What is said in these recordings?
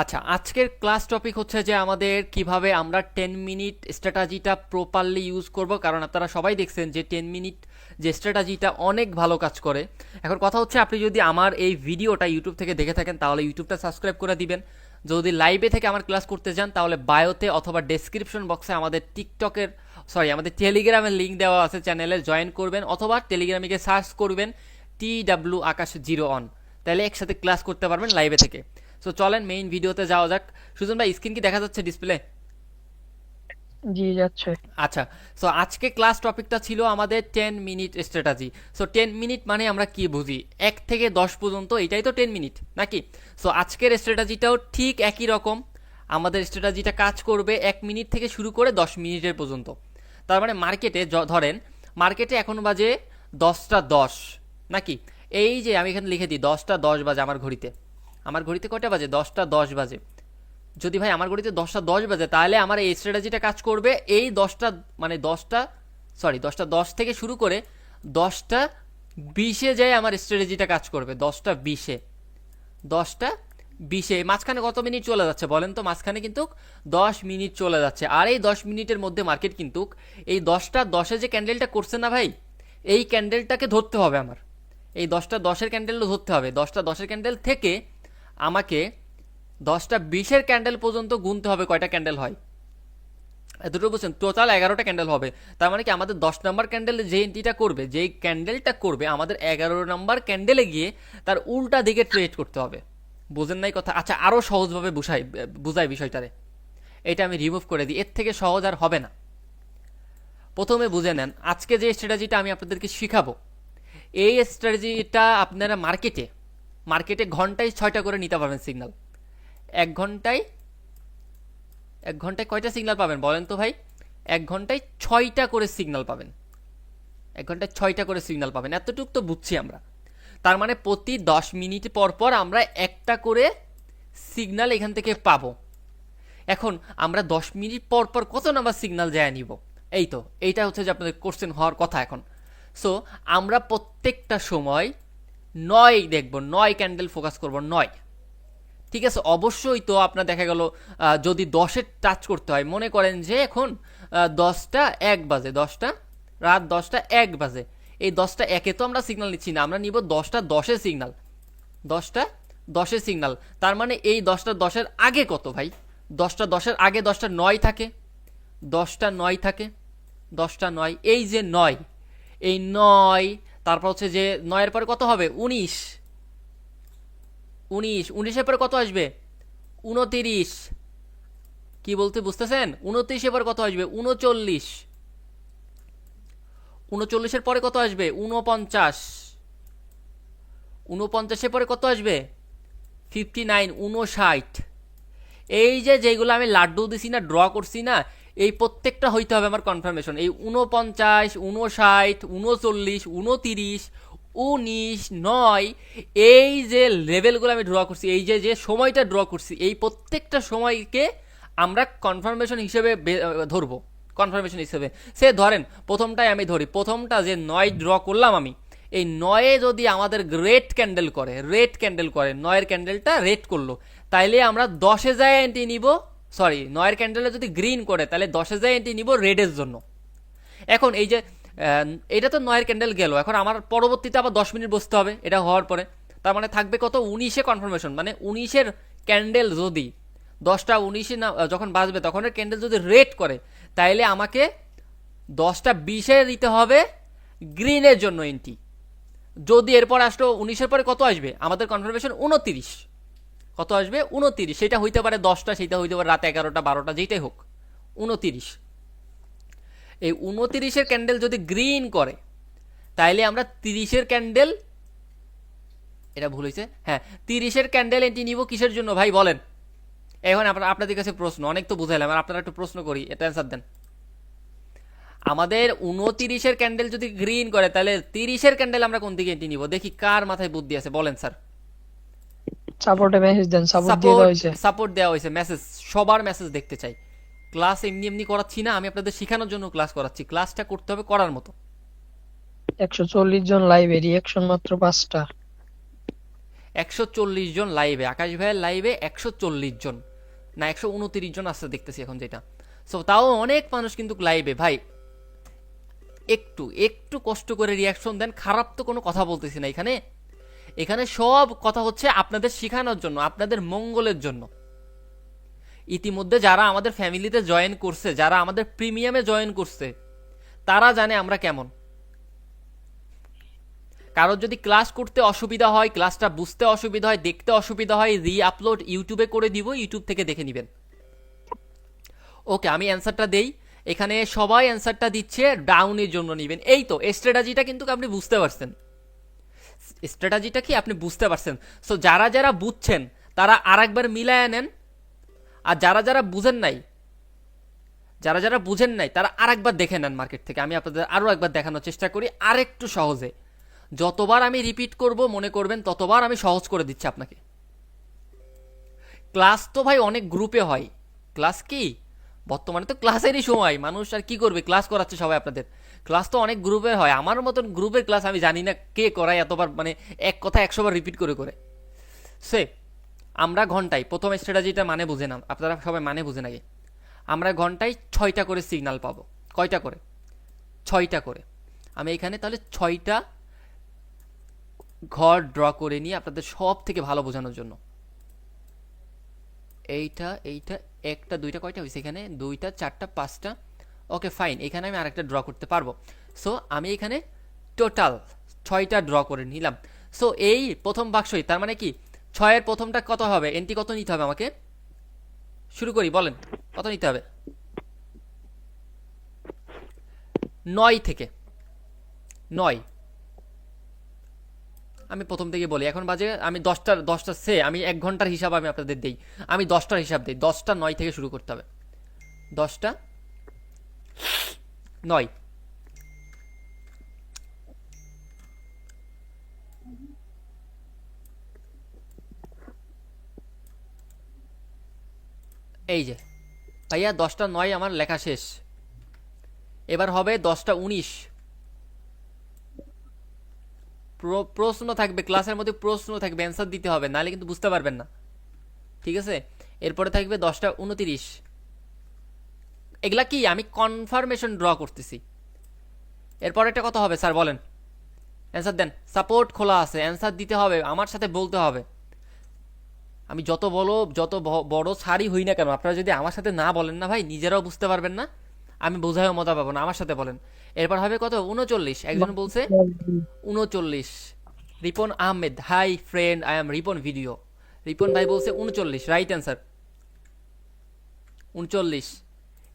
আচ্ছা, আজকের class topic হচ্ছে যে আমাদের কিভাবে আমরা 10 মিনিট স্ট্র্যাটাজিটা প্রপারলি ইউজ করব, কারণ আপনারা সবাই দেখছেন যে 10 মিনিট যে স্ট্র্যাটাজিটা অনেক ভালো কাজ করে। এখন কথা হচ্ছে, আপনি যদি আমার এই ভিডিওটা ইউটিউব থেকে দেখে থাকেন তাহলে ইউটিউবটা সাবস্ক্রাইব করে দিবেন। যদি লাইভে থেকে আমার ক্লাস করতে চান তাহলে বায়োতে অথবা ডেসক্রিপশন বক্সে আমাদের টিকটকের আমাদের টেলিগ্রামের লিঙ্ক দেওয়া আছে, চ্যানেলে জয়েন করবেন অথবা টেলিগ্রামে গিয়ে সার্চ করবেন TW Akash 0 on, তাহলে একসাথে ক্লাস করতে পারবেন লাইভে থেকে। সো চলেন মেইন ভিডিওতে যাওয়া যাক। সুজন ভাই, স্ক্রিন কি দেখা যাচ্ছে ডিসপ্লে? জি যাচ্ছে। আচ্ছা, সো আজকে ক্লাস টপিকটা ছিল আমাদের 10 মিনিট স্ট্র্যাটাজি। সো 10 মিনিট মানে আমরা কি বুঝি, 1 থেকে 10 পর্যন্ত, এটাই তো 10 মিনিট নাকি? সো আজকের স্ট্র্যাটাজিটাও ঠিক একই রকম। আমাদের স্ট্র্যাটাজিটা কাজ করবে 1 মিনিট থেকে শুরু করে 10 মিনিটের পর্যন্ত। তার মানে মার্কেটে ধরেন, মার্কেটে এখন বাজে 10টা 10 নাকি? এই যে আমি এখানে লিখে দিই 10টা 10 বাজে আমার ঘড়িতে। আমার ঘড়িতে কয়টা বাজে? 10টা 10 বাজে। যদি ভাই আমার ঘড়িতে 10টা 10 বাজে, তাহলে আমার এই স্ট্র্যাটেজিটা কাজ করবে এই 10টা, মানে 10টা 10 থেকে শুরু করে 10টা 20-এ যায় আমার স্ট্র্যাটেজিটা কাজ করবে। 10টা 20-এ, 10টা 20-এ মাঝখানে কত মিনিট চলে যাচ্ছে বলেন তো? মাঝখানে কিন্তু 10 মিনিট চলে যাচ্ছে। আর এই 10 মিনিটের মধ্যে মার্কেট কিন্তু এই 10টা 10-এ যে ক্যান্ডেলটা করছে না ভাই, এই ক্যান্ডেলটাকে ধরতে হবে আমার। এই 10টা 10-এর ক্যান্ডেলও ধরতে হবে। 10টা 10-এর ক্যান্ডেল থেকে আমাকে 10টা 20-এর ক্যান্ডেল পর্যন্ত গুনতে হবে কয়টা ক্যান্ডেল হয়। এতটুকু বুঝছেন? টোটাল 11টা ক্যান্ডেল হবে। তার মানে কি আমাদের 10 নম্বর ক্যান্ডেল যে এন্ট্রিটা করবে, যেই ক্যান্ডেলটা করবে, আমাদের 11 নম্বর ক্যান্ডেলে গিয়ে তার উল্টা দিকে ট্রেড করতে হবে। বুঝেন নাই কথা? আচ্ছা, আরও সহজভাবে বুঝাই বিষয়টারে। এটা আমি রিমুভ করে দিই, এর থেকে সহজ আর হবে না। প্রথমে বুঝে নেন, আজকে যে স্ট্র্যাটেজিটা আমি আপনাদেরকে শিখাবো, এই স্ট্র্যাটেজিটা আপনারা মার্কেটে মার্কেটে ঘন্টায় 6টা করে নিতে পারবেন সিগন্যাল। এক ঘন্টায় এক ঘন্টায় কয়টা সিগন্যাল পাবেন বলেন তো ভাই? 1 ঘন্টায় 6টা করে সিগন্যাল পাবেন। 1 ঘন্টায় 6টা করে সিগন্যাল পাবেন, এতটুকু তো বুঝছি আমরা। তার মানে প্রতি 10 মিনিট পর পর আমরা একটা করে সিগন্যাল এখান থেকে পাবো। এখন আমরা 10 মিনিট পর পর কত নাম্বার সিগন্যাল যায় নিব? এই তো, এইটা হচ্ছে যে আপনাদের কোশ্চেন হওয়ার কথা এখন। সো আমরা প্রত্যেকটা সময় 9 দেখব, 9 ক্যান্ডেল ফোকাস করব, 9। ঠিক আছে, অবশ্যই তো আপনার দেখা গেল যদি 10-এর টাচ করতে হয়, মনে করেন যে এখন 10টা 1 বাজে, রাত 10টা 1 বাজে। এই 10টা 1-এ তো আমরা সিগন্যাল নিচ্ছি না, আমরা নিব 10টা 10-এর সিগন্যাল। 10টা 10-এর সিগন্যাল, তার মানে এই 10টা 10-এর আগে কত ভাই? 10টা 10-এর আগে 10টা 9 থাকে, 10টা 9 থাকে, 10টা 9, এই যে 9, এই 9, তারপর হচ্ছে যে 9-এর পরে কত হবে? 19, 19-এর পরে কত আসবে? 29। কি বলতে বুঝতেছেন? 29-এর পরে কত আসবে? 39। 39-এর পরে কত আসবে? 49। 49-এর পরে কত আসবে? 59, 59। এই যে যেগুলো আমি লাড্ডু দিছি না, ড্র করছি না, এই প্রত্যেকটা হইতে হবে আমার কনফার্মেশন। এই 49, 59, 39, 29, 19, 9, এই যে লেভেলগুলো আমি ড্র করছি, এই যে যে সময়টা ড্র করছি, এই প্রত্যেকটা সময়কে আমরা কনফার্মেশন হিসেবে ধরবো। কনফার্মেশন হিসেবে সে ধরেন প্রথমটাই আমি ধরি, প্রথমটা যে 9 ড্র করলাম আমি, এই 9-এ যদি আমাদের রেড ক্যান্ডেল করে 9-এর ক্যান্ডেলটা রেড করলো, তাইলে আমরা 10-এ যায় এন্ট্রি নিব। 9-এর ক্যান্ডেলে যদি গ্রিন করে তাহলে 10-এ যায় এন্ট্রি নিব রেডের জন্য। এখন এই যে এটা তো 9-এর ক্যান্ডেল গেল, এখন আমার পরবর্তীতে আবার 10 মিনিট বসতে হবে এটা হওয়ার পরে। তার মানে থাকবে কত? 19-এ কনফার্মেশন, মানে 19-এর ক্যান্ডেল যদি 10টা 19-এ না যখন বাজবে তখন ক্যান্ডেল যদি রেড করে, তাইলে আমাকে 10টা 20-এ দিতে হবে গ্রিনের জন্য এন্ট্রি। যদি এরপর আসলো 19-এর পরে কত আসবে আমাদের কনফার্মেশন? 29। কত আসবে? 29। সেটা হইতে পারে 10টা, সেটা হইতে পারে রাত 11টা 12টা, যেটাই হোক, 29। এই 29-এর ক্যান্ডেল যদি গ্রিন করে তাইলে আমরা 30-এর ক্যান্ডেল, এটা ভুল হয়েছে, হ্যাঁ, 30-এর ক্যান্ডেল এন্ট্রি নিব। কিসের জন্য ভাই বলেন? এখন আপনাদের কাছে প্রশ্ন, অনেক তো বুঝাইলাম, আর আপনারা একটু প্রশ্ন করি, এটা অ্যান্সার দেন। আমাদের 29-এর ক্যান্ডেল যদি গ্রিন করে তাহলে 30-এর ক্যান্ডেল আমরা কোন দিকে এন্ট্রি নিব? দেখি কার মাথায় বুদ্ধি আছে, বলেন স্যার। সাপোর্টে মেসেজ দেন, সাপোর্ট দিয়ে সাপোর্ট, দেওয়া হয়েছে। সাপোর্ট দেওয়া হয়েছে, মেসেজ, সবার মেসেজ দেখতে চাই। ক্লাস এমনি এমনি করাচ্ছি না, আমি আপনাদের শেখানোর জন্য ক্লাস করাচ্ছি, ক্লাসটা করতে হবে করার মতো। 140 জন লাইভে রিয়াকশন মাত্র 5টা। 140 জন লাইভে, আকাশ ভাইয়ের লাইভে 140 জন, না 129 জন আসছে দেখতেছি এখন যেটা। সো তাও অনেক মানুষ কিন্তু লাইভে। ভাই একটু একটু কষ্ট করে রিয়াকশন দেন, খারাপ তো কোনো কথা বলতেছি না এখানে। এখানে সব কথা হচ্ছে আপনাদের শেখানোর জন্য, আপনাদের মঙ্গলের জন্য। ইতিমধ্যে যারা আমাদের ফ্যামিলিতে জয়েন করছে, যারা আমাদের প্রিমিয়ামে জয়েন করছে, তারা জানে আমরা কেমন। কারোর যদি ক্লাস করতে অসুবিধা হয়, ক্লাসটা বুঝতে অসুবিধা হয়, দেখতে অসুবিধা হয়, রি আপলোড ইউটিউবে করে দিব, ইউটিউব থেকে দেখে নেবেন। ওকে, আমি অ্যান্সারটা দেই। এখানে সবাই অ্যান্সারটা দিচ্ছে ডাউনের জন্য নেবেন। এই তো স্ট্র্যাটেজিটা কিন্তু আপনি বুঝতে পারছেন, স্ট্র্যাটেজিটা কি আপনি বুঝতে পারছেন। সো যারা যারা বুঝছেন তারা আরেকবার মিলায় নেন, আর যারা যারা বুঝেন নাই, যারা যারা বুঝেন নাই তারা আরেকবার দেখে নেন মার্কেট থেকে। আমি আপনাদের আরও একবার দেখানোর চেষ্টা করি আরেকটু সহজে। যতবার আমি রিপিট করব মনে করবেন ততবার আমি সহজ করে দিচ্ছি আপনাকে। ক্লাস তো ভাই অনেক গ্রুপে হয়, ক্লাস কি বর্তমানে তো ক্লাসেরই সময়, মানুষ আর কি করবে, ক্লাস করাচ্ছে সবাই আপনাদের। ক্লাস তো অনেক গ্রুপের হয়, আমার মতন গ্রুপের ক্লাস আমি জানি না কে করায় এতবার, মানে এক কথা 100বার রিপিট করে করে। সে আমরা ঘন্টায়, প্রথম স্ট্র্যাটেজিটা মানে বুঝে না, আপনারা সবাই মানে বুঝে নাকি। আমরা ঘন্টায় 6টা করে সিগন্যাল পাবো। কয়টা করে? 6টা করে। আমি এখানে তাহলে 6টা ঘর ড্র করে নিয়ে আপনাদের সব থেকে ভালো বোঝানোর জন্য। এইটা এইটা একটা দুইটা, কয়টা হয়েছে এখানে? 2টা 4টা 5টা। ওকে ফাইন, এখানে আমি আরেকটা ড্র করতে পারবো। সো আমি এখানে টোটাল 6টা ড্র করে নিলাম। সো এই প্রথম বাক্সই, তার মানে কি 6-এর প্রথমটা কত হবে? এন্ট্রি কত নিতে হবে আমাকে? শুরু করি, বলেন কত নিতে হবে? 9 থেকে 9। আমি প্রথম থেকে বলি, এখন বাজে আমি 10টা সে আমি 1 ঘন্টার হিসাব আমি আপনাদের দেই, আমি 10টার হিসাব দিই। 10টা 9 থেকে শুরু করতে হবে। 10টা 9। এই যে ভাইয়া 10টা 9 আমার লেখা শেষ। এবার হবে 10টা 19। প্রশ্ন থাকবে ক্লাসের মধ্যে, প্রশ্ন থাকবে, অ্যান্সার দিতে হবে, নাহলে কিন্তু বুঝতে পারবেন না, ঠিক আছে? এরপরে থাকবে 10টা 29। এগুলা কি আমি কনফার্মেশন ড্র করতেছি। এরপর একটা কথা হবে স্যার বলেন, অ্যান্সার দেন। সাপোর্ট খোলা আছে, অ্যান্সার দিতে হবে, আমার সাথে বলতে হবে। আমি যত বড় ছাড়ই হই না কেন, আপনারা যদি আমার সাথে না বলেন না ভাই, নিজেরাও বুঝতে পারবেন না, আমি বোঝায়ও মজা পাবো না। আমার সাথে বলেন। এরপর হবে কত? 39। একজন বলছে 39। Ripon Ahmed, hi friend, I am Ripon video. Ripon ভাই বলছে 39, রাইট অ্যান্সার 39।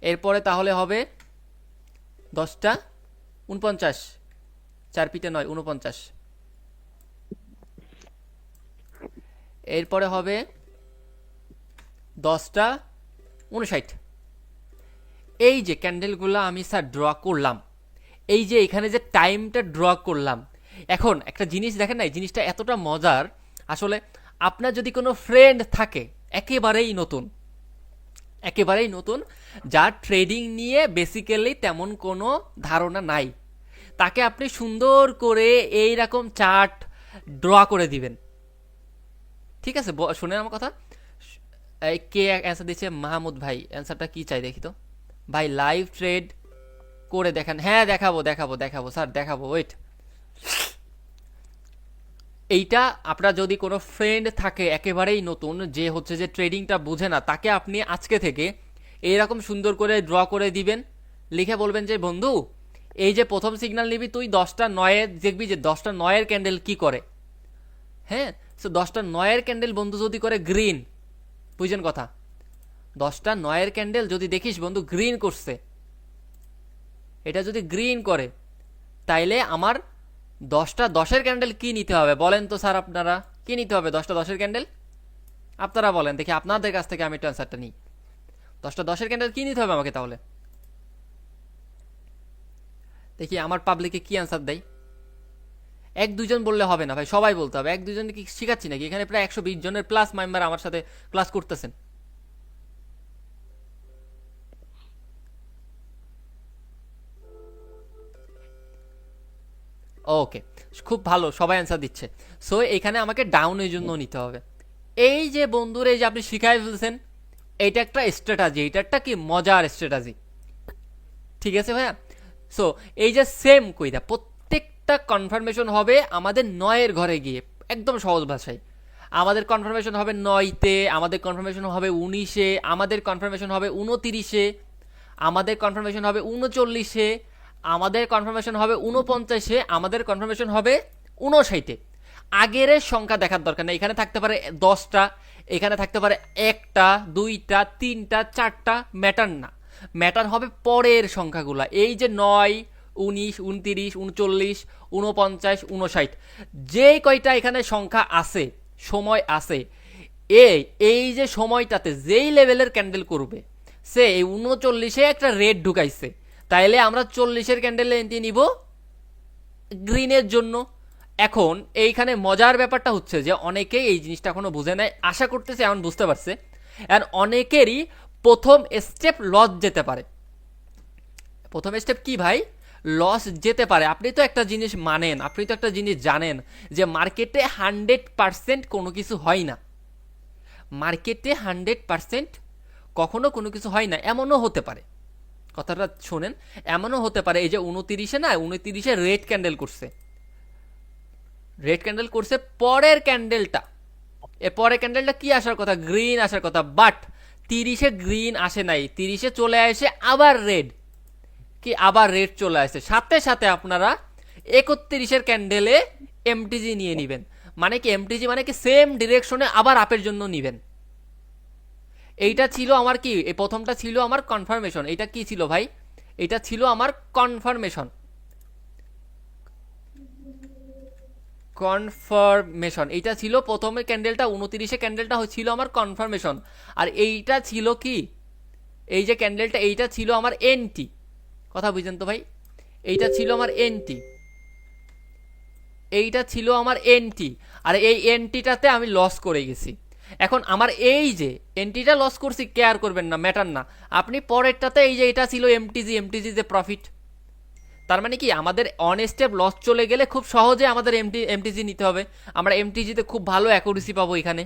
এরপরে তাহলে হবে 10টা 49, 4 পিঠে 9, 49। এরপরে হবে 10টা 59। এই যে ক্যান্ডেলগুলো আমি স্যার ড্র করলাম, এই যে এখানে যে টাইমটা ড্র করলাম, এখন একটা জিনিস দেখেন না, এই জিনিসটা এতটা মজার। আসলে আপনার যদি কোনো ফ্রেন্ড থাকে একেবারেই নতুন, একেবারেই নতুন, যার ট্রেডিং নিয়ে বেসিক্যালি তেমন কোনো ধারণা নাই, তাকে আপনি সুন্দর করে এই রকম চার্ট ড্র করে দিবেন, ঠিক আছে? শুনেন আমার কথা। কে অ্যান্সার দিচ্ছে? মাহমুদ ভাই। অ্যান্সারটা কি চাই দেখি তো ভাই। লাইভ ট্রেড করে দেখান। হ্যাঁ দেখাবো দেখাবো দেখাবো স্যার, দেখাবো, ওয়েট। এইটা আপনার যদি কোনো ফ্রেন্ড থাকে একেবারেই নতুন, যে হচ্ছে যে ট্রেডিংটা বুঝে না, তাকে আপনি আজকে থেকে এইরকম সুন্দর করে ড্র করে দিবেন, লিখে বলবেন যে বন্ধু এই যে প্রথম সিগন্যাল নিবি তুই 10টা 9-এ, দেখবি যে 10টা 9-এর ক্যান্ডেল কি করে। হ্যাঁ, সো 10টা 9-এর ক্যান্ডেল বন্ধু যদি করে গ্রিন, বুঝছেন কথা? 10টা 9-এর ক্যান্ডেল যদি দেখিস বন্ধু গ্রিন করছে, এটা যদি গ্রিন করে, তাইলে আমার 10টা 10-এর ক্যান্ডেল কি নিতে হবে বলেন তো স্যার? আপনারা কি নিতে হবে 10টা 10-এর ক্যান্ডেল? আপনারা বলেন দেখি, আপনাদের কাছ থেকে আমি একটু অ্যান্সারটা নিই। 10টা 10-এর ক্যান্ডেল কি নিতে হবে আমাকে তাহলে? দেখি আমার পাবলিকে কি অ্যান্সার দেয়। 1-2 জন বললে হবে না ভাই, সবাই বলতে হবে। 1-2 জন কি শিখাচ্ছি নাকি? এখানে প্রায় 120 জনের প্লাস মেম্বার আমার সাথে ক্লাস করতেছেন। ওকে, খুব ভালো, সবাই অ্যান্সার দিচ্ছে। সো এখানে আমাকে ডাউনের জন্য নিতে হবে। এই যে বন্ধুরা, এই যে আপনি শিখাই ফেলছেন, এইটা একটা স্ট্র্যাটাজি, এটা একটা কি মজার স্ট্র্যাটাজি, ঠিক আছে ভাইয়া। সো এই যে সেম কইরা প্রত্যেকটা কনফার্মেশন হবে আমাদের 9-এর ঘরে গিয়ে, একদম সহজ ভাষায়। আমাদের কনফার্মেশন হবে 9-তে, আমাদের কনফার্মেশন হবে 19-এ, আমাদের কনফার্মেশন হবে 29-এ, আমাদের কনফার্মেশন হবে 39-এ, আমাদের কনফার্মেশন হবে 49-এ, আমাদের কনফার্মেশন হবে 59-এ। আগের সংখ্যা দেখার দরকার নেই, এখানে থাকতে পারে 10টা, এখানে থাকতে পারে 1টা, 2টা, 3টা, 4টা, ম্যাটার না, ম্যাটার হবে পরের সংখ্যাগুলা। এই যে 9, 19, 29, 39, 49, 59, যেই কয়টা এখানে সংখ্যা আছে, সময় আছে, এই যে সময়টাতে যেই লেভেলের ক্যান্ডেল করবে, সে এই 39-এ একটা রেড ঢুকাইছে, তাইলে আমরা 40-এর ক্যান্ডেলে এন্ট্রি নিব গ্রিনের জন্য। এখন এইখানে মজার ব্যাপারটা হচ্ছে যে অনেকেই এই জিনিসটা এখনো বুঝে নাই, আশা করতেছে এমন বুঝতে পারছে। এন্ড অনেকেরই প্রথম স্টেপ লস যেতে পারে। প্রথম স্টেপ কি ভাই? লস যেতে পারে। আপনি তো একটা জিনিস মানেন, আপনি তো একটা জিনিস জানেন যে মার্কেটে 100% কোনো কিছু হয় না। মার্কেটে 100% কখনো কোনো কিছু হয় না। এমনও হতে পারে, কথাটা শোনেন, এমনও হতে পারে এই যে 29-এ না, 29-এ রেড ক্যান্ডেল করছে, রেড ক্যান্ডেল করছে, পরের ক্যান্ডেলটা, এ পরের ক্যান্ডেলটা কি আসার কথা? গ্রিন আসার কথা, বাট 30-এ গ্রিন আসে নাই, 30-এ চলে আসে আবার রেড, কি আবার রেড চলে আসে, সাথে সাথে আপনারা 31-এর ক্যান্ডেলে এমটিজি নিয়ে নিবেন। মানে কি এমটিজি মানে কি সেম ডিরেকশনে আবার আপের জন্য নিবেন। এইটা ছিল আমার কি, এই প্রথমটা ছিল আমার কনফার্মেশন। এটা কি ছিল ভাই? এটা ছিল আমার কনফার্মেশন, কনফার্মেশন। এইটা ছিল প্রথমে ক্যান্ডেলটা, 29-এ ক্যান্ডেলটা ছিল আমার কনফার্মেশন। আর এইটা ছিল কি, এই যে ক্যান্ডেলটা, এইটা ছিল আমার এনটি। কথা বুঝছেন তো ভাই? এইটা ছিল আমার এনটি, এইটা ছিল আমার এনটি। আর এই এনটিটাতে আমি লস করে গেছি। এখন আমার এই যে এনটিটা লস করছি, কেয়ার করবেন না, ম্যাটার না। আপনি পরেরটাতে এই যে এটা ছিল এমটিজি, এমটিজি যে প্রফিট, তার মানে কি আমাদের অন স্টেপ লস চলে গেলে খুব সহজে আমাদের এমটিজি নিতে হবে। আমরা এমটিজিতে খুব ভালো অ্যাকুরেসি পাবো এখানে।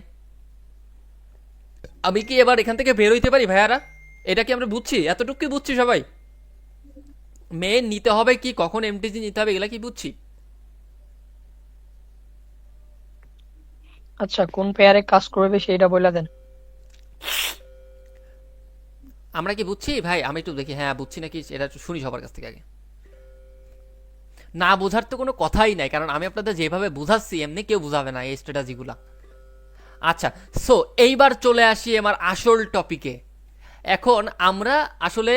আমি কি এবার এখান থেকে বের হইতে পারি ভাইয়ারা? এটা কি আমরা বুঝছি? এতটুকু কি বুঝছি সবাই? মেন নিতে হবে কি, কখন এমটিজি নিতে হবে, এগুলা কি বুঝছি? আচ্ছা, কোন পেয়ারে কাজ করবে সেটা বলে দেন। আমরা কি বুঝছি ভাই? আমি একটু দেখি, হ্যাঁ বুঝছি নাকি এটা একটু শুনি সবার কাছ থেকে আগে। না বোঝার তো কোনো কথাই নাই, কারণ আমি আপনাদের যেভাবে বুঝাচ্ছি এমনি কেউ বুঝাবে না এই স্ট্র্যাটাজিগুলা। আচ্ছা, সো এইবার চলে আসি আমার আসল টপিকে। এখন আমরা আসলে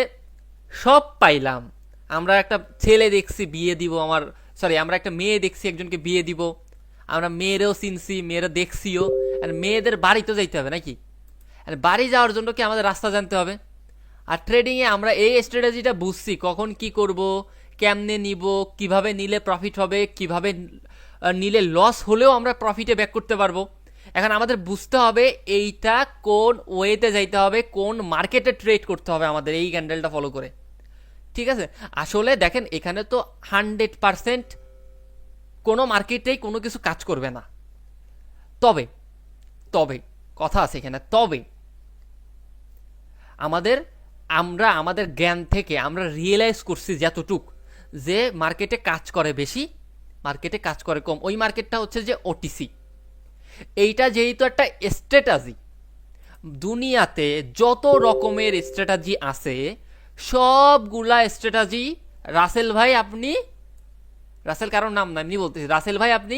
সব পাইলাম। আমরা একটা ছেলে দেখছি বিয়ে দিব, আমার সরি, আমরা একটা মেয়ে দেখছি একজনকে বিয়ে দিব, আমরা মেয়েরেও চিনছি, মেয়েরা দেখছিও। আর মেয়েদের বাড়ি তো যাইতে হবে নাকি? আর বাড়ি যাওয়ার জন্য কি আমাদের রাস্তা জানতে হবে? আর ট্রেডিংয়ে আমরা এই স্ট্র্যাটেজিটা বুঝছি, কখন কি করব, কেমনে নিব, কিভাবে নিলে প্রফিট হবে, কিভাবে নিলে লস হলেও আমরা প্রফিটে ব্যাক করতে পারবো। এখন আমাদের বুঝতে হবে এইটা কোন ওয়েতে যাইতে হবে, কোন মার্কেটে ট্রেড করতে হবে আমাদের এই ক্যান্ডেলটা ফলো করে। ঠিক আছে, আসলে দেখেন এখানে তো 100% কোনো মার্কেটেই কোনো কিছু কাজ করবে না। তবে তবে কথা আছে এখানে, তবে আমাদের, আমরা আমাদের জ্ঞান থেকে আমরা রিয়েলাইজ করছি যতটুক, যে মার্কেটে কাজ করে বেশি, মার্কেটে কাজ করে কম, ওই মার্কেটটা হচ্ছে যে ওটিসি। এইটা যেহেতু একটা স্ট্র্যাটাজি, দুনিয়াতে যত রকমের স্ট্র্যাটাজি আছে সবগুলা স্ট্র্যাটাজি, রাসেল ভাই আপনি, রাসেল কারোর নাম না এমনি বলতেছি, রাসেল ভাই আপনি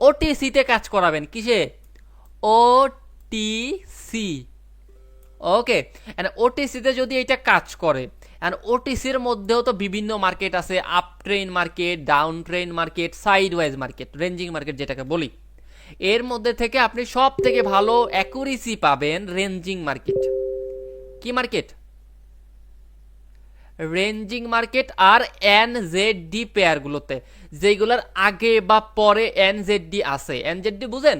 ওটিসিতে কাজ করাবেন। কিসে? ওটিসি। ওকে, এন্ড ওটিসিতে যদি এটা কাজ করে, এন্ড ওটিসির মধ্যেও তো বিভিন্ন মার্কেট আছে, up train market, down train market, side wise market, ranging market যেটাকে বলি, এর মধ্যে থেকে আপনি সব থেকে ভালো অ্যাকুরেসি পাবেন রেঞ্জিং মার্কেট। কি মার্কেট? রেঞ্জিং মার্কেট আর এনজেডডি পেয়ারগুলোতে, যেগুলোর আগে বা পরে এনজেডডি আছে। এনজেডডি বুঝেন?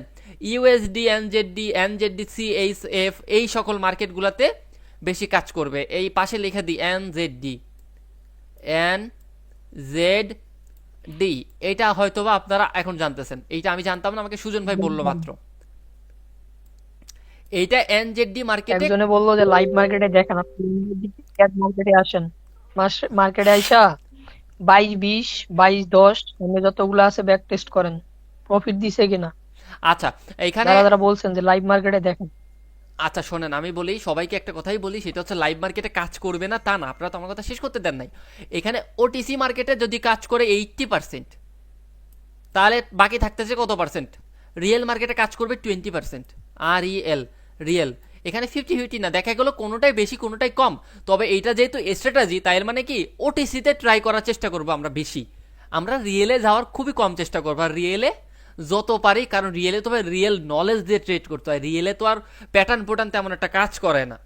ইউএসডি, এনজেডডি, এনজেডডি সিএইচএফ, এই সকল মার্কেটগুলোতে বেশি কাজ করবে। এই পাশে লিখে দিই এনজেডডি, এন জেড ডি, এটা হয়তোবা আপনারা এখন জানতেছেন, এইটা আমি জানতাম না, আমাকে সুজন ভাই বললো মাত্র। এইটা এনজেডি মার্কেটে। একজনে বললো যে লাইভ মার্কেটে দেখেন, আপনি ক্যাট মার্কেটে আসেন, মার্কেটে আইসা 22, 20, 22, 10 সামনে যতগুলো আছে ব্যাক টেস্ট করেন, প্রফিট দিছে কিনা। আচ্ছা এইখানে, যারা যারা বলছেন যে লাইভ মার্কেটে দেখেন, আচ্ছা শোনেন আমি বলি, সবাইকে একটা কথাই বলি, সেটা হচ্ছে লাইভ মার্কেটে কাজ করবে না তা না, আপনারা তো আমার কথা শেষ করতে দেন নাই। এখানে ওটিসি মার্কেটে যদি কাজ করে 80%, তাহলে বাকি থাকতেছে কত পার্সেন্ট? রিয়েল মার্কেটে কাজ করবে 20%। আর ইএল, রিয়েল, এখানে 50-50 না, দেখা গেলো কোনোটাই বেশি কোনোটাই কম। তবে এইটা যেহেতু স্ট্র্যাটাজি, তাই মানে কি ওটিসিতে ট্রাই করার চেষ্টা করবো আমরা বেশি, আমরা রিয়েলে যাওয়ার খুবই কম চেষ্টা করবো। আর রিয়েলে যত পারি, কারণ রিয়েলে তো ভাই রিয়েল নলেজ দিয়ে ট্রেড করতে হয়, রিয়েলে তো আর প্যাটার্ন প্যাটার্ন তেমন একটা কাজ করে না,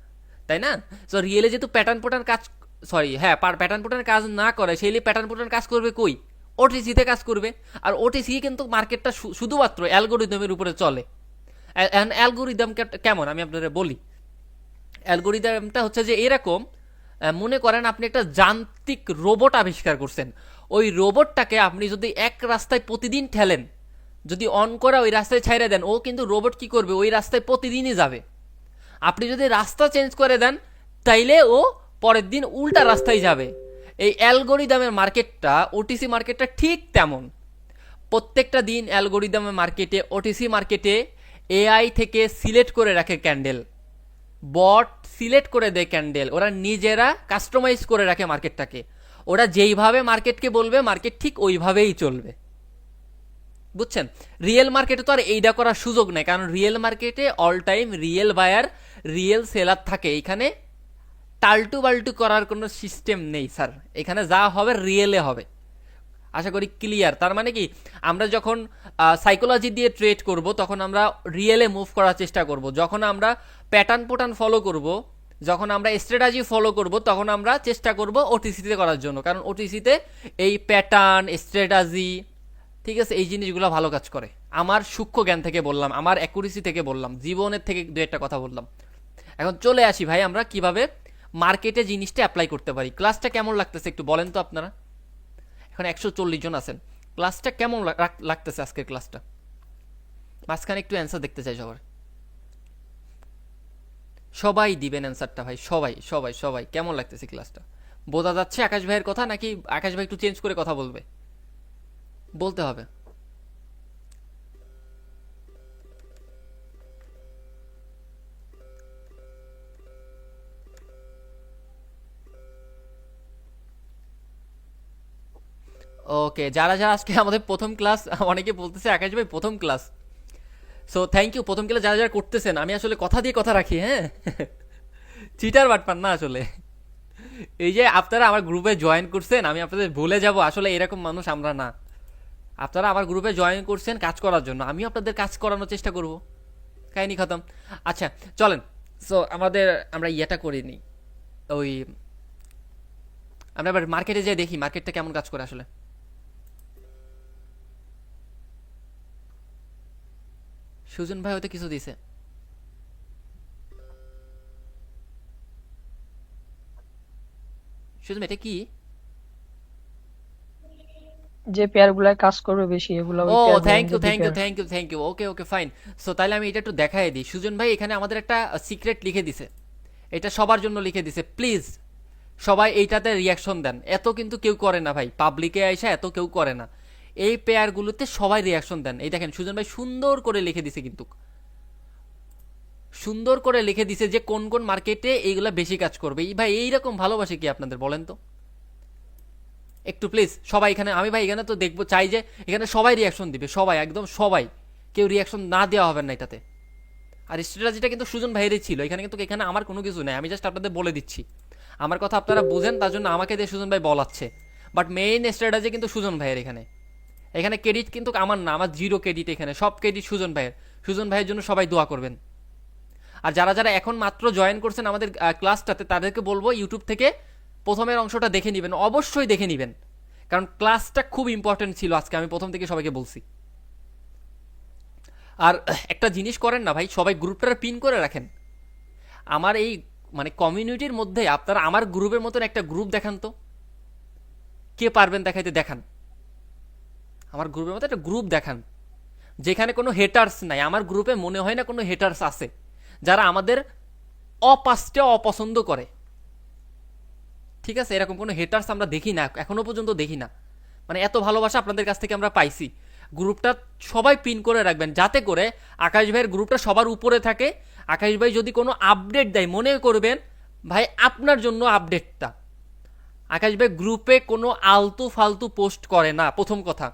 তাই না? সো রিয়েলে যেহেতু প্যাটার্ন প্যাটার্ন কাজ, সরি হ্যাঁ, প্যাটার্ন প্যাটার্ন কাজ না করে, সেই প্যাটার্ন প্যাটার্ন কাজ করবে কই? ওটিসিতে কাজ করবে। আর ওটিসি কিন্তু মার্কেটটা শুধুমাত্র অ্যালগোরিদমের উপরে চলে। অ্যালগোরিদম কেমন আমি আপনাদের বলি। অ্যালগোরিদমটা হচ্ছে যে এরকম, মনে করেন আপনি একটা যান্ত্রিক রোবট আবিষ্কার করছেন, ওই রোবটটাকে আপনি যদি এক রাস্তায় প্রতিদিন ঠেলেন, যদি অন করা ওই রাস্তায় ছাইড়ে দেন, ও কিন্তু রোবট কি করবে, ওই রাস্তায় প্রতিদিনই যাবে। আপনি যদি রাস্তা চেঞ্জ করে দেন, তাইলে ও পরের দিন উল্টা রাস্তায় যাবে। এই অ্যালগোরিদমের মার্কেটটা, ওটিসি মার্কেটটা ঠিক তেমন। প্রত্যেকটা দিন অ্যালগোরিদমের মার্কেটে, ওটিসি মার্কেটে এআই থেকে সিলেক্ট করে রাখে ক্যান্ডেল, বট সিলেক্ট করে দেয় ক্যান্ডেল, ওরা নিজেরা কাস্টমাইজ করে রাখে মার্কেটটাকে। ওরা যেইভাবে মার্কেটকে বলবে, মার্কেট ঠিক ওইভাবেই চলবে, বুঝছেন? রিয়েল মার্কেটে তো আর এইটা করার সুযোগ নেই, কারণ রিয়েল মার্কেটে all time real buyer real seller থাকে। এখানে টালটু বাল্টু করার কোনো সিস্টেম নেই স্যার, এখানে যা হবে রিয়েলে হবে। আশা করি ক্লিয়ার। তার মানে কি, আমরা যখন সাইকোলজি দিয়ে ট্রেড করব, তখন আমরা রিয়েলে মুভ করার চেষ্টা করব। যখন আমরা প্যাটার্ন প্যাটার্ন ফলো করব, যখন আমরা স্ট্র্যাটাজি ফলো করব, তখন আমরা চেষ্টা করব ওটিসিতে করার জন্য, কারণ ওটিসিতে এই প্যাটার্ন স্ট্র্যাটাজি, ঠিক আছে, এই জিনিসগুলো ভালো কাজ করে। আমার সূক্ষ্ম জ্ঞান থেকে বললাম, আমার অ্যাকুরেসি থেকে বললাম, জীবনের থেকে দু একটা কথা বললাম। এখন চলে আসি ভাই, আমরা কিভাবে মার্কেটে জিনিসটা অ্যাপ্লাই করতে পারি। ক্লাসটা কেমন লাগতেছে একটু বলেন তো আপনারা। এখন 140 জন আছেন, ক্লাসটা কেমন লাগতেছে আজকের ক্লাসটা? মাঝখানে একটু অ্যান্সার দেখতে চাই সবার, সবাই দিবেন অ্যান্সারটা ভাই, সবাই সবাই সবাই। কেমন লাগতেছে ক্লাসটা? বোঝা যাচ্ছে আকাশ ভাইয়ের কথা, নাকি আকাশ ভাই একটু চেঞ্জ করে কথা বলবে? বলতে হবে। ওকে, যারা যারা আজকে আমাদের প্রথম ক্লাস, অনেকে বলতেছে আকাশ ভাই প্রথম ক্লাস, সো থ্যাংক ইউ। প্রথম ক্লাস যারা যারা করতেছেন, আমি আসলে কথা দিয়ে কথা রাখি, হ্যাঁ, চিটার বাটপান না আসলে। এই যে আপনারা আমার গ্রুপে জয়েন করছেন, আমি আপনাদের ভুলে যাব, আসলে এরকম মানুষ আমরা না। আপনারা আমার গ্রুপে জয়েন করছেন কাজ করার জন্য, আমিও আপনাদের কাজ করানোর চেষ্টা করব, কাহিনি খতম। আচ্ছা চলেন, সো আমরা ইয়েটা করিনি, ওই আমরা এবার মার্কেটে যাই, দেখি মার্কেটটা কেমন কাজ করে আসলে। সুজন ভাই হয়তো কিছু দিছে। সুজন এটা কি? যে পেয়ার গুলায় কাজ করবে বেশি, এগুলা ওই ও পেয়ার গুলো থ্যাংক ইউ যদি thank you pair. Thank you thank you, okay okay fine. So তাহলে আমি এটা একটু দেখাই দিই। সুজন ভাই এখানে আমাদের একটা সিক্রেট লিখে দিছে, এটা সবার জন্য লিখে দিছে, প্লিজ সবাই এইটাতে রিয়াকশন দেন। এত কিন্তু কেউ করে না ভাই, পাবলিকে আইসা এত কেউ করে না। এই পেয়ারগুলোতে সবাই রিয়াকশন দেন। এই দেখেন সুজন ভাই সুন্দর করে লিখে দিছে, কিন্তু সুন্দর করে লিখে দিছে যে কোন কোন মার্কেটে এইগুলা বেশি কাজ করবে। এই ভাই এইরকম ভালোবাসে কি আপনাদের বলেন তো? একটু প্লিজ সবাই এখানে, আমি ভাই এখানে তো দেখবো, চাই যে এখানে সবাই রিয়াকশন দিবে, সবাই একদম সবাই, কেউ রিয়াকশন না দেওয়া হবে না এটাতে। আর স্ট্র্যাটেজিটা কিন্তু সুজন ভাইয়েরই ছিল, এখানে কিন্তু এখানে আমার কোনো কিছু নেই, আমি জাস্ট আপনাদের বলে দিচ্ছি। আমার কথা আপনারা বুঝেন, তার জন্য আমাকে দিয়ে সুজন ভাই বলাচ্ছে, বাট মেইন স্ট্র্যাটেজি কিন্তু সুজন ভাইয়ের। এখানে এখানে ক্রেডিট কিন্তু আমার না, আমার জিরো ক্রেডিট, এখানে সব ক্রেডিট সুজন ভাইয়ের। সুজন ভাইয়ের জন্য সবাই দোয়া করবেন। আর যারা যারা এখন মাত্র জয়েন করছেন আমাদের ক্লাসটাতে, তাদেরকে বলবো ইউটিউব থেকে প্রথমের অংশটা দেখে নেবেন, অবশ্যই দেখে নেবেন, কারণ ক্লাসটা খুব ইম্পর্টেন্ট ছিল আজকে, আমি প্রথম থেকে সবাইকে বলছি। আর একটা জিনিস করেন না ভাই, সবাই গ্রুপটা পিন করে রাখেন। আমার এই মানে কমিউনিটির মধ্যে আপনারা আমার গ্রুপের মতন একটা গ্রুপ দেখান তো, কে পারবেন দেখাইতে, দেখান। আমার গ্রুপের মধ্যে একটা গ্রুপ দেখান যেখানে কোনো হেটার্স নাই। আমার গ্রুপে মনে হয় না কোনো হেটার্স আছে যারা আমাদের অপাস্টে অপছন্দ করে। ঠিক আছে, এরকম কোনো হেটার্স আমরা দেখি না, এখনো পর্যন্ত দেখি না। মানে এত ভালোবাসা আপনাদের কাছ থেকে আমরা পাইছি। গ্রুপটা সবাই পিন করে রাখবেন যাতে করে আকাশ ভাইয়ের গ্রুপটা সবার উপরে থাকে। আকাশ ভাই যদি কোনো আপডেট দেয় মনে করবেন ভাই আপনার জন্য আপডেটটা। আকাশ ভাই গ্রুপে কোনো আলতু ফালতু পোস্ট করে না, প্রথম কথা।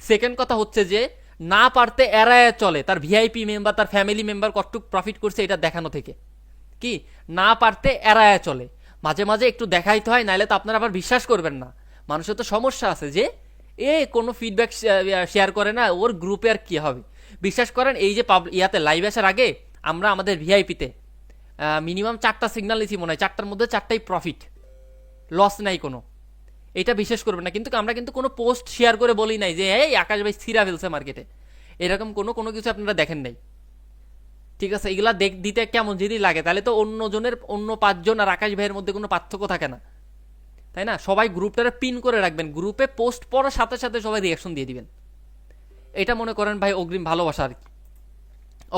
সেকেন্ড কথা হচ্ছে যে না পারতে এড়ায় চলে তার ভিআইপি মেম্বার, তার ফ্যামিলি মেম্বার কতটুকু প্রফিট করছে এটা দেখানো থেকে। কি না পারতে এড়ায় চলে, মাঝে মাঝে একটু দেখাইতে হয়, নাইলে তো আপনারা আবার বিশ্বাস করবেন না। মানুষের তো সমস্যা আছে যে কোনো ফিডব্যাক শেয়ার করে না, ওর গ্রুপে আর কি হবে। বিশ্বাস করেন এই যে ইয়াতে লাইভ আসার আগে আমরা আমাদের ভিআইপিতে মিনিমাম 4টা সিগন্যাল নিয়েছি, মনে হয় 4টার মধ্যে 4টাই প্রফিট, লস নাই কোনো। এটা বিশ্বাস করবেন না, কিন্তু আমরা কিন্তু কোনো পোস্ট শেয়ার করে বলি নাই যে এই আকাশ ভাই ছিঁড়া ফেলছে মার্কেটে, এরকম কোনো কিছু আপনারা দেখেন নাই। ঠিক আছে, এগুলা দিতে কেমন যদি লাগে তাহলে তো অন্য 5জন আর আকাশ ভাইয়ের মধ্যে কোনো পার্থক্য থাকে না, তাই না? সবাই গ্রুপটারে পিন করে রাখবেন, গ্রুপে পোস্ট পড়ার সাথে সাথে সবাই রিয়াকশন দিয়ে দিবেন। এটা মনে করেন ভাই অগ্রিম ভালোবাসা আর কি।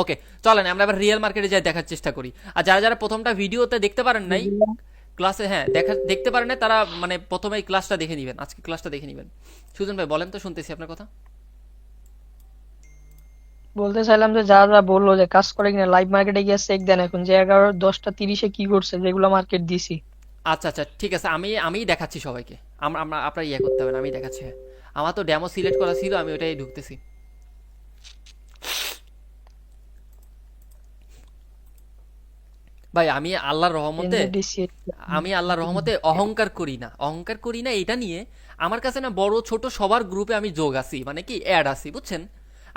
ওকে, চলেন আমরা এবার রিয়েল মার্কেটে যাই দেখার চেষ্টা করি। আর যারা যারা প্রথমটা ভিডিওতে দেখতে পারেন নাই ক্লাসে, হ্যাঁ দেখতে পারেন না, তারা মানে প্রথমে এই ক্লাসটা দেখে নেবেন, আজকে ক্লাসটা দেখে নেবেন। সুজন ভাই বলেন তো, শুনতেছি আপনার কথা। বলতে চাইলাম যে যারা বললো যে কাজ করে কিনা লাইভ মার্কেটে গিয়ে চেক দেন এখন যে 11:10:30 কি করছে যেগুলো মার্কেট দিছি। আচ্ছা আচ্ছা ঠিক আছে, আমি দেখাচ্ছি সবাইকে। আমরা আমরা আপনার ইয়ে করতে হবে না, আমি দেখাচ্ছি। হ্যাঁ, আমার তো ডেমো সিলেক্ট করা ছিল, আমি ওটাই ঢুকতেছি। ভাই আমি আল্লাহর রহমতে এনজেডিসি অহংকার করি না, এটা নিয়ে। আমার কাছে না বড় ছোট সবার গ্রুপে আমি যোগ আছি, মানে কি অ্যাড আছি, বুঝছেন?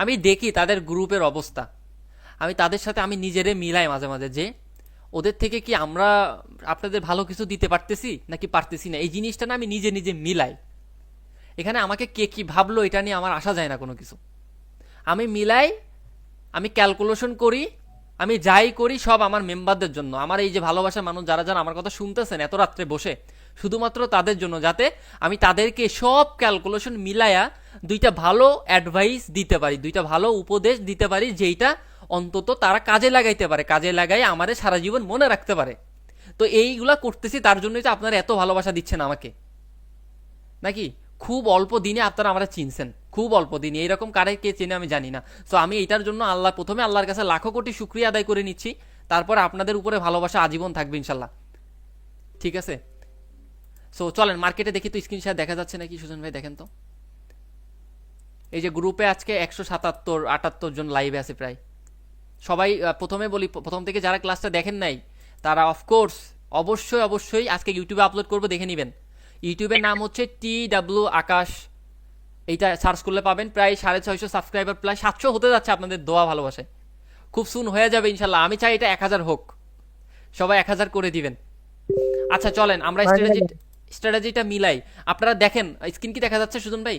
আমি দেখি তাদের গ্রুপের অবস্থা, আমি তাদের সাথে আমি নিজেরে মিলাই মাঝে মাঝে যে ওদের থেকে কি আমরা আপনাদের ভালো কিছু দিতে পারতেছি নাকি পারতেছি না, এই জিনিসটা না আমি নিজে নিজে মিলাই। এখানে আমাকে কে কি ভাবলো এটা নিয়ে আমার আসা যায় না কোনো কিছু। আমি মিলাই, আমি ক্যালকুলেশন করি, আমি যাই করি সব আমার মেম্বারদের জন্য। আমার এই যে ভালোবাসার মানুষ যারা যারা আমার কথা শুনতেছেন এত রাত্রে বসে, শুধুমাত্র তাদের জন্য, যাতে আমি তাদেরকে সব ক্যালকুলেশন মিলায়া দুইটা ভালো অ্যাডভাইস দিতে পারি, দুইটা ভালো উপদেশ দিতে পারি, যেইটা অন্তত তারা কাজে লাগাইতে পারে, কাজে লাগাই আমারে সারা জীবন মনে রাখতে পারে। তো এইগুলা করতেছি, তার জন্যই তো আপনারা এত ভালোবাসা দিচ্ছেন আমাকে, নাকি? খুব অল্প দিনে আপনারা আমরা চিনছেন, খুব অল্প দিনে, এইরকম কারে কে চেনে আমি জানি না। সো আমি এটার জন্য প্রথমে আল্লাহর কাছে লাখো কোটি শুকরিয়া আদায় করে নিচ্ছি, তারপর আপনাদের উপরে ভালোবাসা আজীবন থাকবে ইনশাল্লাহ। ঠিক আছে, সো চলেন মার্কেটে দেখি তো, স্ক্রিনশট দেখা যাচ্ছে নাকি সুজন ভাই, দেখেন তো। এই যে গ্রুপে আজকে 177-78 জন লাইভে আছে প্রায় সবাই। প্রথমে বলি, প্রথম থেকে যারা ক্লাসটা দেখেন নাই তারা অফকোর্স অবশ্যই আজকে ইউটিউবে আপলোড করবো, দেখে নেবেন। ইউটিউবের নাম হচ্ছে TW আকাশ, এইটা সার্চ করলে পাবেন। প্রায় 650 সাবস্ক্রাইবার, প্রায় 700 হতে যাচ্ছে আপনাদের দোয়া ভালোবাসায়, খুব সুন হয়ে যাবে ইনশাল্লাহ। আমি চাই এটা 1000 হোক, সবাই 1000 করে দিবেন। আচ্ছা চলেন আমরা স্ট্র্যাটেজিটা মিলাই। আপনারা দেখেন স্ক্রিন কি দেখা যাচ্ছে সুজন ভাই?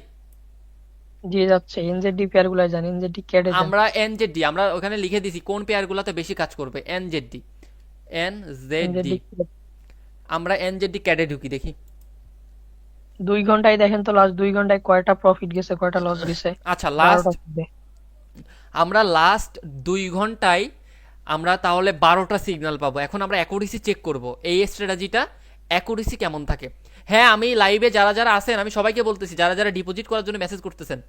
দিয়ে যাচ্ছে এনজেডি পেয়ার গুলো জান, এনজেডি ক্যাডে যান। আমরা এনজেডি আমরা ওখানে লিখে দিছি কোন পেয়ারগুলোতে বেশি কাজ করবে। এনজেডি আমরা এনজেডি ক্যাডে ঢুকি, দেখি 2 ঘন্টায় দেখেন তো লাস্ট 2 ঘন্টায় কয়টা প্রফিট গেছে কয়টা লস গেছে। আচ্ছা 12টা থাকবে। আমরা লাস্ট 2 ঘন্টায় আমরা তাহলে 12টা সিগন্যাল পাবো। এখন আমরা অ্যাকুরেসি চেক করব, এই স্ট্র্যাটেজিটা অ্যাকুরেসি কেমন থাকে। হ্যাঁ, আমি লাইভে যারা যারা আছেন আমি সবাইকে বলতেছি, যারা যারা ডিপোজিট করার জন্য মেসেজ করতেছেন,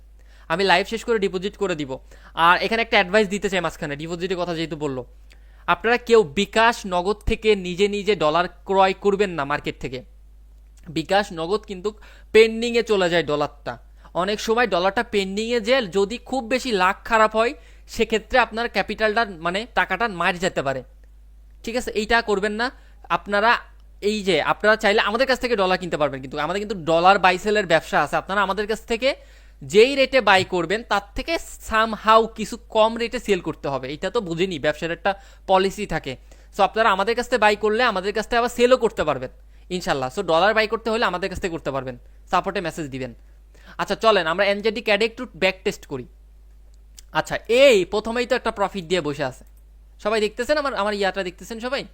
আমি লাইভ শেষ করে ডিপোজিট করে দিব। আর এখানে একটা অ্যাডভাইস দিতে চাই মাঝখানে, ডিপোজিটের কথা যেহেতু বললো, আপনারা কেউ বিকাশ নগদ থেকে নিজে নিজে ডলার ক্রয় করবেন না মার্কেট থেকে। বিকাশ নগদ কিন্তু পেন্ডিংয়ে চলে যায় ডলারটা, অনেক সময় ডলারটা পেন্ডিংয়ে যে যদি খুব বেশি লাখ খারাপ হয় সেক্ষেত্রে আপনার ক্যাপিটালটা মানে টাকাটা মার যেতে পারে। ঠিক আছে, এইটা করবেন না আপনারা। এই যে আপনারা চাইলে আমাদের কাছ থেকে ডলার কিনতে পারবেন, কিন্তু আমাদের কিন্তু ডলার বাই সেলের ব্যবসা আছে। আপনারা আমাদের কাছ থেকে যেই রেটে বাই করবেন তার থেকে সামহাউ কিছু কম রেটে সেল করতে হবে, এটা তো বুঝিনি, ব্যবসার একটা পলিসি থাকে। সো আপনারা আমাদের কাছ থেকে বাই করলে আমাদের কাছ থেকে আবার সেলও করতে পারবেন ইনশাল্লাহ। সো ডলার বাই করতে হলে আমাদের কাছ থেকে করতে পারবেন, সাপোর্টে মেসেজ দিবেন। আচ্ছা চলেন আমরা এনজেডি ক্যাডে একটু ব্যাক টেস্ট করি। আচ্ছা এই প্রথমেই তো একটা প্রফিট দিয়ে বসে আছে, সবাই দেখতেছেন আমার আমার ইয়াটা দেখতেছেন সবাই?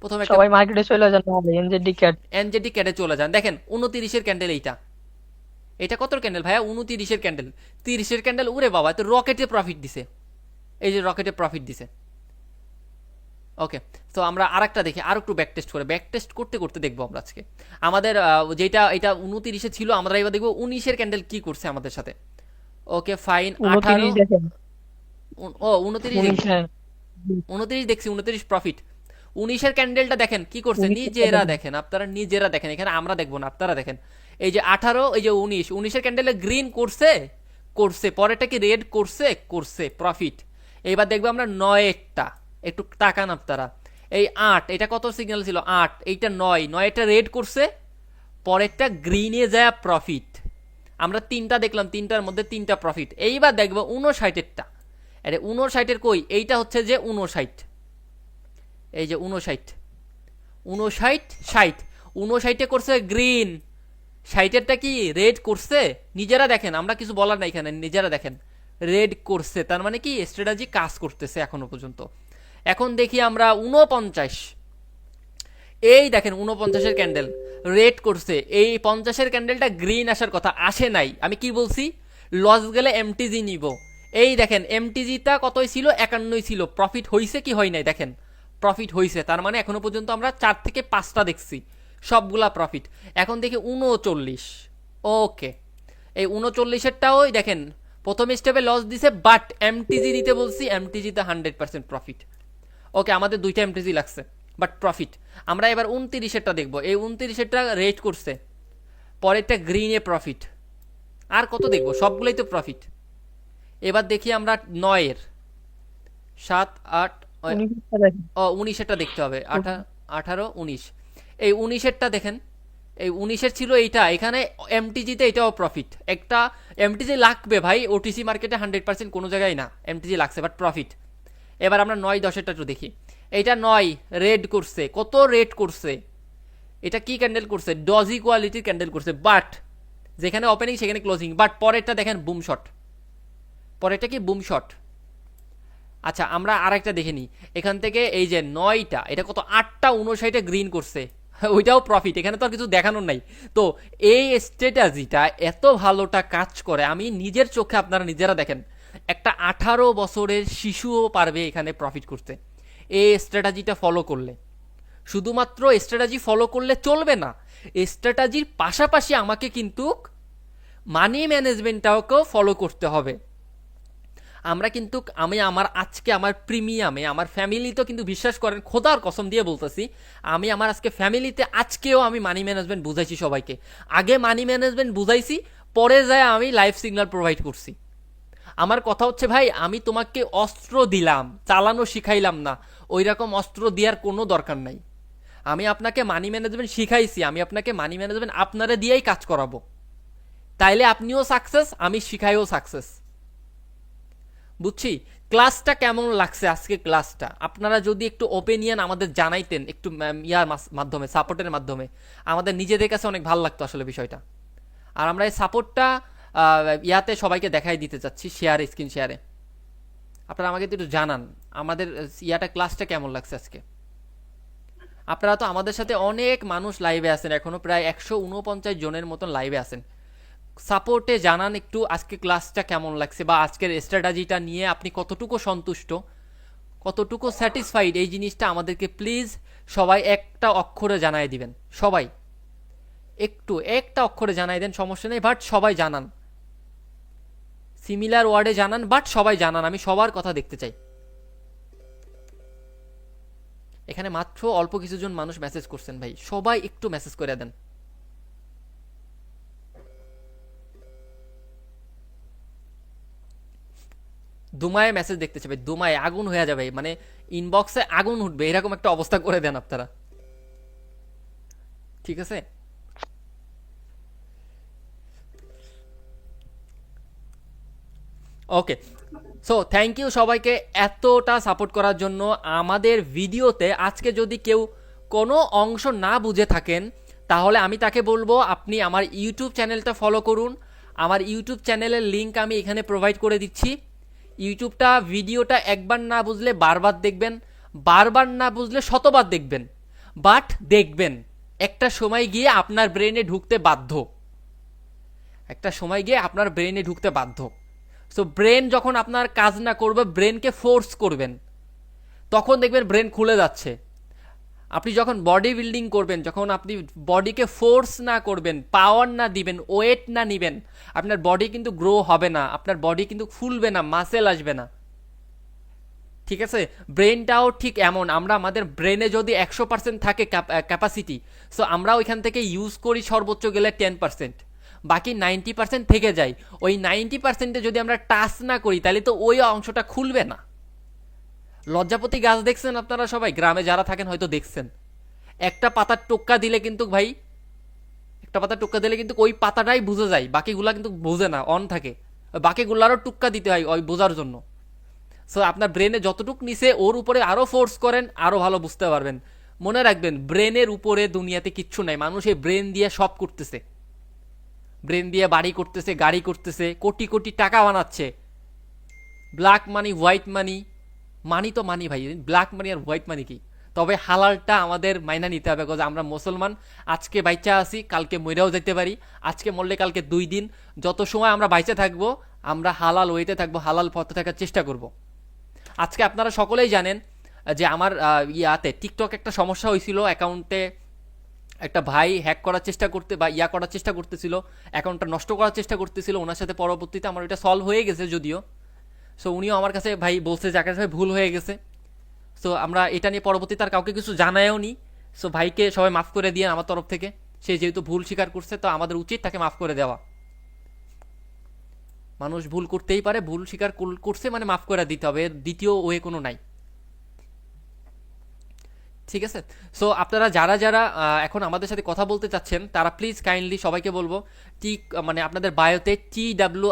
প্রথমে সবাই মার্কেটে চলে যান, এনজেডি ক্যাড এনজেডি ক্যাডে চলে যান, দেখেন 29-এর ক্যান্ডেল এইটা, এটা কত ক্যান্ডেল ভাইয়া? 29-এর ক্যান্ডেল, 30-এর ক্যান্ডেল। উরে বাবা, তো রকেটে প্রফিট দিছে, এই যে রকেটে প্রফিট দিছে। ওকে, তো আমরা আরেকটা দেখি, আর একটু ব্যাক টেস্ট করে, ব্যাক টেস্ট করতে করতে দেখবো আমরা আজকে আমাদের যেটা এটা 29-এ ছিল, আমরা এবার দেখবো 19-এর ক্যান্ডেল কি করছে আমাদের সাথে। ওকে ফাইন, 18, 29 দেখেন, ও 29 19, হ্যাঁ 29 দেখছি, 29 প্রফিট। 19-এর ক্যান্ডেলটা দেখেন কি করছে, 19 নিজেরা দেখেন, আপনারা নিজেরা দেখেন, এখানে আমরা দেখবো না, আপনারা দেখেন। এই যে 18, এই যে 19-এর ক্যান্ডেলে গ্রিন করছে, করছে, পরেরটা কি রেড করছে, করছে, প্রফিট। এইবার দেখবো আমরা 9-এরটা, একটু তাকান আপনারা। এই 8, এটা কত সিগন্যাল ছিল? 8, এইটা 9, 9-এটা রেড করছে, পরেরটা গ্রিনে যায় প্রফিট। আমরা 3টা দেখলাম, 3টার মধ্যে 3টা প্রফিট। এইবার দেখবো 59-এরটা। আরে 59-এর কই? এইটা হচ্ছে যে 59, এই যে 59, 59, 60, 59-এ করছে গ্রিন, 60-এরটা কি রেড করছে, নিজেরা দেখেন, আমরা কিছু বলার নাই এখানে, নিজেরা দেখেন রেড করছে, তার মানে কি স্ট্র্যাটেজি কাজ করতেছে এখনো পর্যন্ত। এখন দেখি আমরা 49, এই দেখেন 49-এর ক্যান্ডেল রেড করছে, এই 50-এর ক্যান্ডেলটা গ্রিন আসার কথা, আসে নাই। আমি কি বলছি? লস গেলে এমটিজি নিব। এই দেখেন এমটিজিটা কতই ছিল? 51 ছিল, প্রফিট হইছে কি হয় নাই? দেখেন প্রফিট হইছে, তার মানে এখনো পর্যন্ত আমরা 4 থেকে 5টা দেখছি, সবগুলা প্রফিট। এখন দেখি 39, ওকে, এই 39-এরটাও দেখেন প্রথম স্টেপে লস দিছে, বাট এমটিজি দিতে বলছি, এমটিজিতে 100% প্রফিট। ওকে, আমাদের 2টা এমটিজি লাগছে, বাট প্রফিট। আমরা এবার 29-এরটা দেখবো, এই 29-এরটা রেট করছে, পরেরটা গ্রিনে প্রফিট। আর কত দেখবো? সবগুলোই তো প্রফিট। এবার দেখি আমরা 9-এর, 7, 8, 19 দেখেন, 19-এরটা দেখতে হবে, 18, 19। এই 19-এরটা দেখেন, এই 19-এর ছিল এইটা, এখানে এমটিজিতে এটাও প্রফিট। একটা এমটিজি লাগবে ভাই, ওটিসি মার্কেটে 100% কোনো জায়গায় না, এমটিজি লাগছে, বাট প্রফিট। এবার আমরা 9-10-এরটা একটু দেখি। এইটা 9 রেড করছে, কত রেড করছে, এটা কি ক্যান্ডেল করছে? ডজি কোয়ালিটির ক্যান্ডেল করছে, বাট যেখানে ওপেনিং সেখানে ক্লোজিং, বাট পরেরটা দেখেন বুম শট, পরেরটা কি বুম শট। আচ্ছা, আমরা আরেকটা দেখে নিই এখান থেকে, এই যে 9টা, এটা কত? 8টা 59-এ গ্রিন করছে, ওইটাও প্রফিট, এখানে তো আর কিছু দেখানোর নাই। তো এই স্ট্র্যাটেজিটা এত ভালোটা কাজ করে, আমি নিজের চোখে, আপনারা নিজেরা দেখেন, একটা 18 বছরের শিশুও পারবে এখানে প্রফিট করতে এই স্ট্র্যাটেজিটা ফলো করলে। শুধুমাত্র স্ট্র্যাটেজি ফলো করলে চলবে না, স্ট্র্যাটেজির পাশাপাশি আমাকে কিন্তু মানি ম্যানেজমেন্টটাকেও ফলো করতে হবে। আমরা কিন্তু, আমি আমার আজকে আমার প্রিমিয়ামে আমার ফ্যামিলিতেও কিন্তু, বিশ্বাস করেন খোদার কসম দিয়ে বলতেছি, আমি আমার আজকে ফ্যামিলিতে আজকেও আমি মানি ম্যানেজমেন্ট বুঝাইছি সবাইকে। আগে মানি ম্যানেজমেন্ট বুঝাইছি, পরে যায় আমি লাইফ সিগন্যাল প্রোভাইড করছি। আমার কথা হচ্ছে ভাই, আমি তোমাকে অস্ত্র দিলাম, চালানো শিখাইলাম না, ওই রকম অস্ত্র দেওয়ার কোনো দরকার নাই। আমি আপনাকে মানি ম্যানেজমেন্ট শিখাইছি, আমি আপনাকে মানি ম্যানেজমেন্ট আপনারা দিয়েই কাজ করাবো, তাইলে আপনিও সাকসেস, আমি শিখাইও সাকসেস। বুঝছি। ক্লাসটা কেমন লাগছে আজকে? ক্লাসটা আপনারা যদি একটু ওপিনিয়ন আমাদের জানাইতেন, একটু ইয়ার মাধ্যমে, সাপোর্টের মাধ্যমে, আমাদের নিজেদের কাছে অনেক ভালো লাগতো আসলে বিষয়টা। আর আমরা এই সাপোর্টটা ইয়াতে সবাইকে দেখাই দিতে চাচ্ছি, শেয়ারে, স্ক্রিন শেয়ারে। আপনারা আমাকে একটু জানান আমাদের ইয়াটা, ক্লাসটা কেমন লাগছে আজকে। আপনারা তো আমাদের সাথে অনেক মানুষ লাইভে আছেন, এখনো প্রায় 149 জনের মতন লাইভে আছেন। সাপোর্টে জানান একটু আজকে ক্লাসটা কেমন লাগছে, বা আজকের স্ট্র্যাটেজিটা নিয়ে আপনি কতটুকু সন্তুষ্ট, কতটুকু স্যাটিসফাইড, এই জিনিসটা আমাদেরকে প্লিজ সবাই একটা অক্ষরে জানাই দিবেন। সবাই একটু একটা অক্ষরে জানাই দেন, সমস্যা নেই, বাট সবাই জানান, সিমিলার ওয়ার্ডে জানান, বাট সবাই জানান, আমি সবার কথা দেখতে চাই। এখানে মাত্র অল্প কিছুজন মানুষ মেসেজ করছেন ভাই, সবাই একটু মেসেজ করে দেন। দুমায় মেসেজ দেখতেছে ভাই, দুমায় আগুন হয়ে যাবে, মানে ইনবক্সে আগুন উঠবে, এরকম একটা অবস্থা করে দেন আপনারা, ঠিক আছে? ওকে, সো থ্যাংক ইউ সবাইকে এতটা সাপোর্ট করার জন্য। আমাদের ভিডিওতে আজকে যদি কেউ কোনো অংশ না বুঝে থাকেন, তাহলে আমি তাকে বলবো আপনি আমার ইউটিউব চ্যানেলটা ফলো করুন। আমার ইউটিউব চ্যানেলের লিঙ্ক আমি এখানে প্রোভাইড করে দিচ্ছি। ইউটিউবটা, ভিডিওটা একবার না বুঝলে বারবার দেখবেন, বারবার না বুঝলে শতবার দেখবেন, বাট দেখবেন, একটা সময় গিয়ে আপনার ব্রেনে ঢুকতে বাধ্য। একটা সময় গিয়ে আপনার ব্রেনে ঢুকতে বাধ্য। সো ব্রেন যখন আপনার কাজ না করবে, ব্রেনকে ফোর্স করবেন, তখন দেখবেন ব্রেন খুলে যাচ্ছে। আপনি যখন বডি বিল্ডিং করবেন, যখন আপনি বডিকে ফোর্স না করবেন, পাওয়ার না দিবেন, ওয়েট না নিবেন, আপনার বডি কিন্তু গ্রো হবে না, আপনার বডি কিন্তু ফুলবে না, মাসেল আসবে না। ঠিক আছে, ব্রেনটাও ঠিক এমন, আমরা আমাদের ব্রেনে যদি 100% থাকে ক্যাপাসিটি, সো আমরা ওইখান থেকে ইউজ করি সর্বোচ্চ গেলে 10%, বাকি 90% থেকে যায়। ওই 90%-এ যদি আমরা টাচ না করি, তাহলে তো ওই অংশটা খুলবে না। লজ্জাপতি গাছ দেখছেন আপনারা সবাই, গ্রামে যারা থাকেন হয়তো দেখছেন, একটা পাতার টোক্কা দিলে কিন্তু ভাই, একটা পাতার টোক্কা দিলে কিন্তু ওই পাতাটাই বুঝে যায়, বাকিগুলা কিন্তু বোঝে না, অন থাকে। বাকিগুলারও টুক্কা দিতে হয় ওই বোঝার জন্য। সো আপনার ব্রেনে যতটুক নিচে, ওর উপরে আরও ফোর্স করেন, আরও ভালো বুঝতে পারবেন। মনে রাখবেন, ব্রেনের উপরে দুনিয়াতে কিচ্ছু নাই। মানুষ এই ব্রেন দিয়ে সব করতেছে, ব্রেন দিয়ে বাড়ি করতেছে, গাড়ি করতেছে, কোটি কোটি টাকা বানাচ্ছে। ব্ল্যাক মানি, হোয়াইট মানি, মানি তো মানি ভাই, ব্ল্যাক মানি আর হোয়াইট মানি কি? তবে হালালটা আমাদের মাইনা নিতে হবে, কারণ আমরা মুসলমান। আজকে বাইচা আছি, কালকে মরেও যেতে পারি। আজকে মরলে কালকে 2 দিন। যত সময় আমরা বাইচে থাকবো, আমরা হালাল ওয়েতে থাকবো, হালাল পথে থাকার চেষ্টা করব। আজকে আপনারা সকলেই জানেন যে আমার ইয়াতে টিকটক একটা সমস্যা হয়েছিল, অ্যাকাউন্টে একটা ভাই হ্যাক করার চেষ্টা করতে বা করার চেষ্টা করতেছিল, অ্যাকাউন্টটা নষ্ট করার চেষ্টা করতেছিল। ওনার সাথে পরবর্তীতে আমার এটা সলভ হয়ে গেছে যদিও। সো উনিও আমার কাছে ভাই বলছে যে আকাশ ভাই ভুল হয়ে গেছে। সো আমরা এটা নিয়ে পরবর্তীতে আর কাউকে কিছু জানায়ও নি। সো ভাইকে সবাই মাফ করে দিয়ে আমার তরফ থেকে, সে যেহেতু ভুল স্বীকার করছে, তো আমাদের উচিত তাকে মাফ করে দেওয়া। মানুষ ভুল করতেই পারে, ভুল স্বীকার করছে মানে মাফ করে দিতে হবে, এর দ্বিতীয় ওয়ে কোনো নাই। ঠিক আছে, সো আপনারা যারা যারা এখন আমাদের সাথে কথা বলতে চাচ্ছেন, তারা প্লিজ কাইন্ডলি সবাইকে বলবো, ঠিক মানে আপনাদের বায়োতে TW